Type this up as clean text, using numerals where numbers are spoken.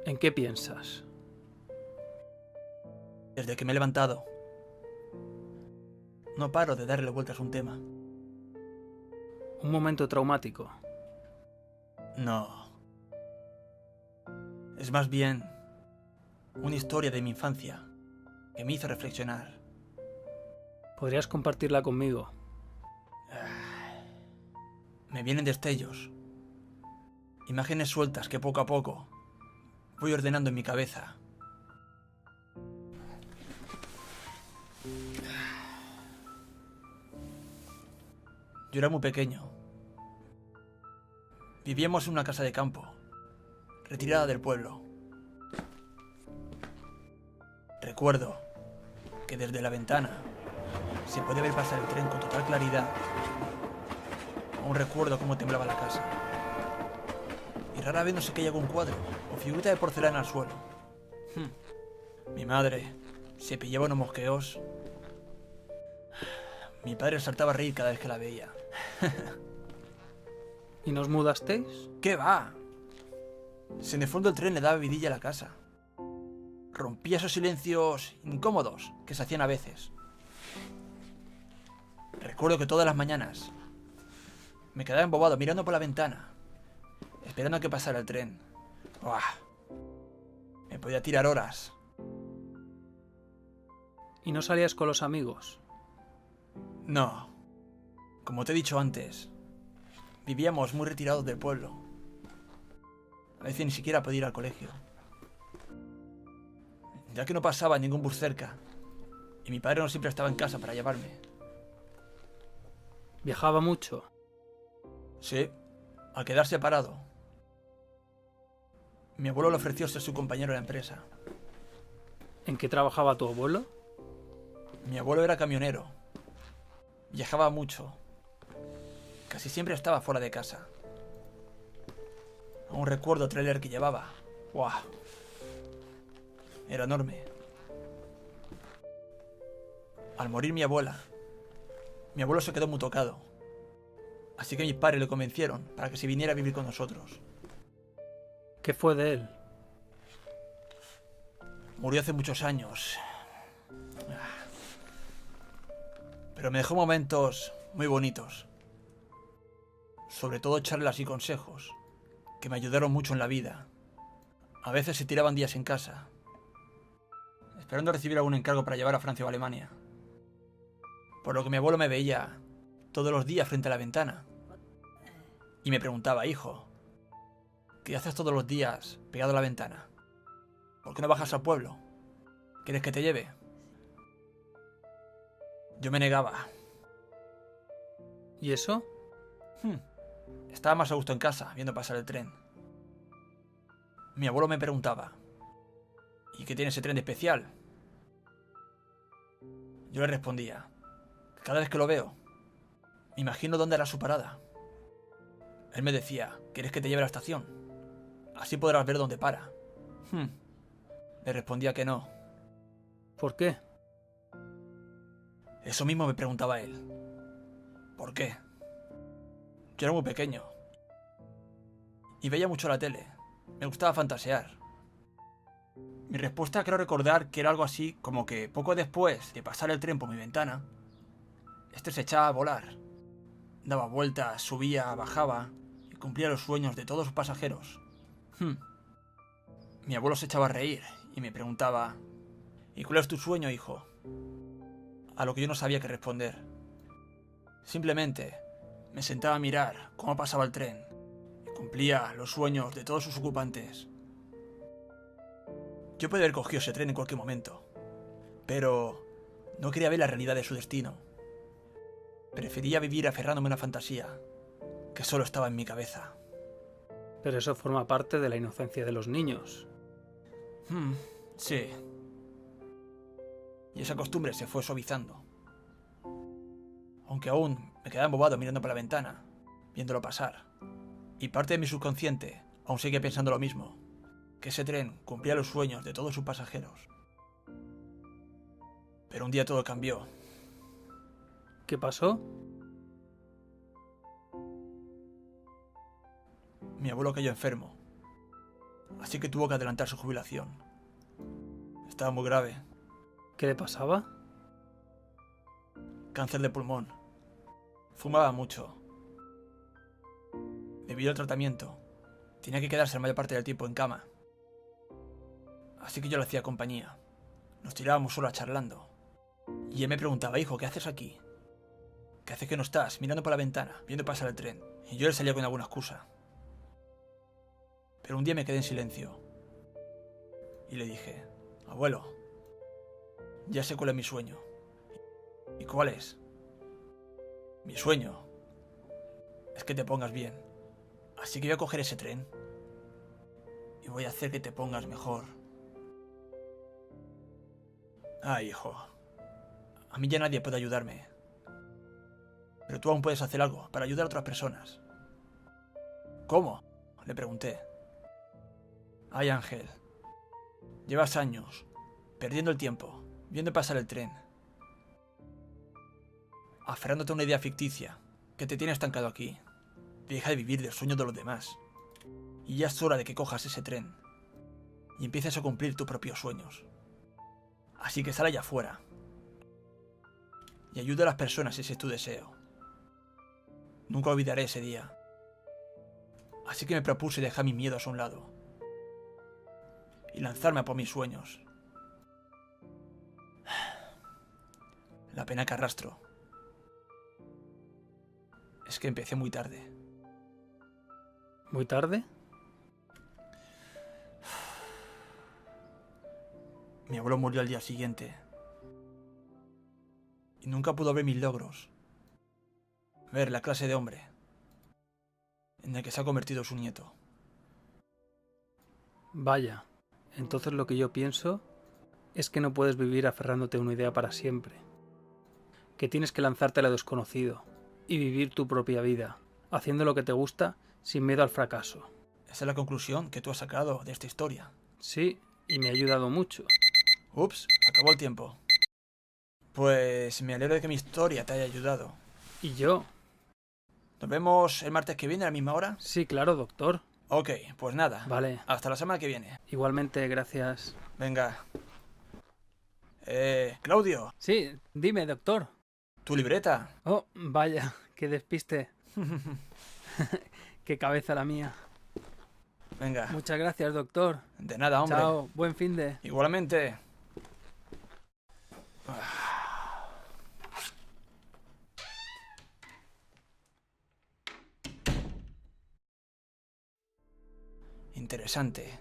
¿En qué piensas? Desde que me he levantado, no paro de darle vueltas a un tema. ¿Un momento traumático? No. Es más bien una historia de mi infancia que me hizo reflexionar. ¿Podrías compartirla conmigo? Me vienen destellos, imágenes sueltas que poco a poco voy ordenando en mi cabeza. Yo era muy pequeño. Vivíamos en una casa de campo, retirada del pueblo. Recuerdo que desde la ventana se puede ver pasar el tren con total claridad. Aún recuerdo cómo temblaba la casa. Y rara vez no se caía algún cuadro o figurita de porcelana al suelo. Mi madre se pillaba unos mosqueos. Mi padre saltaba a reír cada vez que la veía. ¿Y nos mudasteis? ¿Qué va? Si en el fondo el tren le daba vidilla a la casa. Rompía esos silencios incómodos que se hacían a veces. Recuerdo que todas las mañanas me quedaba embobado mirando por la ventana, esperando a que pasara el tren. ¡Buah! Me podía tirar horas. ¿Y no salías con los amigos? No. Como te he dicho antes, vivíamos muy retirados del pueblo. A veces ni siquiera podía ir al colegio, ya que no pasaba ningún bus cerca y mi padre no siempre estaba en casa para llevarme. ¿Viajaba mucho? Sí, al quedar separado, mi abuelo le ofreció ser su compañero en la empresa. ¿En qué trabajaba tu abuelo? Mi abuelo era camionero. Viajaba mucho. Casi siempre estaba fuera de casa. Aún recuerdo el tráiler que llevaba. ¡Guau! Era enorme. Al morir mi abuela, mi abuelo se quedó muy tocado. Así que mis padres le convencieron para que se viniera a vivir con nosotros. ¿Qué fue de él? Murió hace muchos años. Pero me dejó momentos muy bonitos. Sobre todo charlas y consejos que me ayudaron mucho en la vida. A veces se tiraban días en casa, esperando recibir algún encargo para llevar a Francia o Alemania. Por lo que mi abuelo me veía todos los días frente a la ventana. Y me preguntaba: hijo, ¿qué haces todos los días pegado a la ventana? ¿Por qué no bajas al pueblo? ¿Quieres que te lleve? Yo me negaba. ¿Y eso? Estaba más a gusto en casa, viendo pasar el tren. Mi abuelo me preguntaba: ¿y qué tiene ese tren de especial? Yo le respondía: cada vez que lo veo, me imagino dónde hará su parada. Él me decía: ¿quieres que te lleve a la estación? Así podrás ver dónde para. Le respondía que no. ¿Por qué? Eso mismo me preguntaba él. ¿Por qué? Yo era muy pequeño y veía mucho la tele. Me gustaba fantasear. Mi respuesta creo recordar que era algo así como que poco después de pasar el tren por mi ventana, este se echaba a volar. Daba vueltas, subía, bajaba y cumplía los sueños de todos sus pasajeros. Mi abuelo se echaba a reír y me preguntaba: ¿y cuál es tu sueño, hijo? A lo que yo no sabía qué responder. Simplemente me sentaba a mirar cómo pasaba el tren y cumplía los sueños de todos sus ocupantes. Yo podía haber cogido ese tren en cualquier momento, pero no quería ver la realidad de su destino. Prefería vivir aferrándome a una fantasía que solo estaba en mi cabeza. Pero eso forma parte de la inocencia de los niños. Sí. Y esa costumbre se fue suavizando. Aunque aún me quedaba embobado mirando por la ventana, viéndolo pasar. Y parte de mi subconsciente aún sigue pensando lo mismo, que ese tren cumplía los sueños de todos sus pasajeros. Pero un día todo cambió. ¿Qué pasó? Mi abuelo cayó enfermo. así que tuvo que adelantar su jubilación. Estaba muy grave. ¿Qué le pasaba? Cáncer de pulmón. Fumaba mucho. Debido al tratamiento, tenía que quedarse la mayor parte del tiempo en cama. Así que yo le hacía compañía. Nos tirábamos solas charlando. Y él me preguntaba: hijo, ¿qué haces aquí? ¿Qué haces que no estás mirando por la ventana, viendo pasar el tren? Y yo le salía con alguna excusa. Pero un día me quedé en silencio. Y le dije: abuelo, ya sé cuál es mi sueño. ¿Y cuál es? Mi sueño es que te pongas bien. Así que voy a coger ese tren y voy a hacer que te pongas mejor. Ay, hijo, a mí ya nadie puede ayudarme. Pero tú aún puedes hacer algo para ayudar a otras personas. ¿Cómo?, le pregunté. Ay, Ángel, llevas años perdiendo el tiempo, viendo pasar el tren, aferrándote a una idea ficticia que te tiene estancado aquí. Deja de vivir del sueño de los demás. Y ya es hora de que cojas ese tren y empieces a cumplir tus propios sueños. Así que sal allá afuera y ayuda a las personas si ese es tu deseo. Nunca olvidaré ese día. Así que me propuse dejar mis miedos a un lado y lanzarme a por mis sueños. La pena que arrastro es que empecé muy tarde. ¿Muy tarde? Mi abuelo murió al día siguiente y nunca pudo ver mis logros, ver la clase de hombre en el que se ha convertido su nieto. Vaya, entonces lo que yo pienso es que no puedes vivir aferrándote a una idea para siempre. Que tienes que lanzarte a lo desconocido y vivir tu propia vida, haciendo lo que te gusta sin miedo al fracaso. Esa es la conclusión que tú has sacado de esta historia. Sí, y me ha ayudado mucho. Ups, se acabó el tiempo. Pues me alegro de que mi historia te haya ayudado. ¿Y yo? ¿Nos vemos el martes que viene a la misma hora? Sí, claro, doctor. Ok, pues nada. Vale. Hasta la semana que viene. Igualmente, gracias. Venga. Claudio, Sí, dime, doctor. tu libreta. Oh, vaya, qué despiste. Qué cabeza la mía. Venga. Muchas gracias, doctor. De nada, hombre. Chao, buen fin de... Igualmente. Interesante.